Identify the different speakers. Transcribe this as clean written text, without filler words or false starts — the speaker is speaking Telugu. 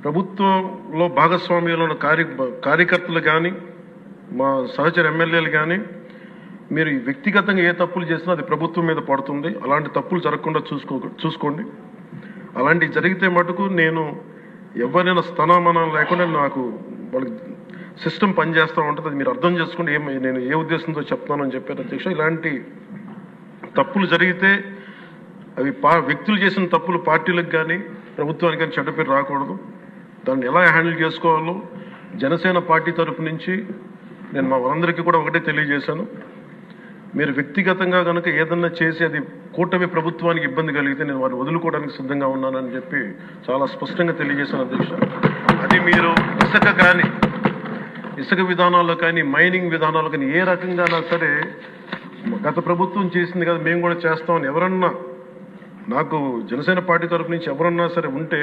Speaker 1: ప్రభుత్వంలో భాగస్వామ్యంలో ఉన్న కార్యకర్తలు కానీ మా సహచర ఎమ్మెల్యేలు కానీ మీరు వ్యక్తిగతంగా ఏ తప్పులు చేసినా అది ప్రభుత్వం మీద పడుతుంది. అలాంటి తప్పులు జరగకుండా చూసుకోండి. అలాంటివి జరిగితే మటుకు నేను ఎవరైనా స్థానమానం లేకుండా నాకు వాళ్ళకి సిస్టమ్ పనిచేస్తూ ఉంటుంది. అది మీరు అర్థం చేసుకోండి నేను ఏ ఉద్దేశంతో చెప్తానని చెప్పారు అధ్యక్ష. ఇలాంటి తప్పులు జరిగితే అవి వ్యక్తులు చేసిన తప్పులు పార్టీలకు కానీ ప్రభుత్వానికి కానీ చెడ్డ పేరు రాకూడదు. దాన్ని ఎలా హ్యాండిల్ చేసుకోవాలో జనసేన పార్టీ తరఫు నుంచి నేను మా వాళ్ళందరికీ కూడా ఒకటే తెలియజేశాను. మీరు వ్యక్తిగతంగా కనుక ఏదన్నా చేసి అది కూటమి ప్రభుత్వానికి ఇబ్బంది కలిగితే నేను వారిని వదులుకోవడానికి సిద్ధంగా ఉన్నానని చెప్పి చాలా స్పష్టంగా తెలియజేశాను అధ్యక్ష. అది మీరు ఇసుక విధానాల్లో కానీ మైనింగ్ విధానాల్లో కానీ ఏ రకంగానా సరే గత ప్రభుత్వం చేసింది కదా మేము కూడా చేస్తామని ఎవరన్నా నాకు జనసేన పార్టీ తరఫు నుంచి ఎవరన్నా సరే ఉంటే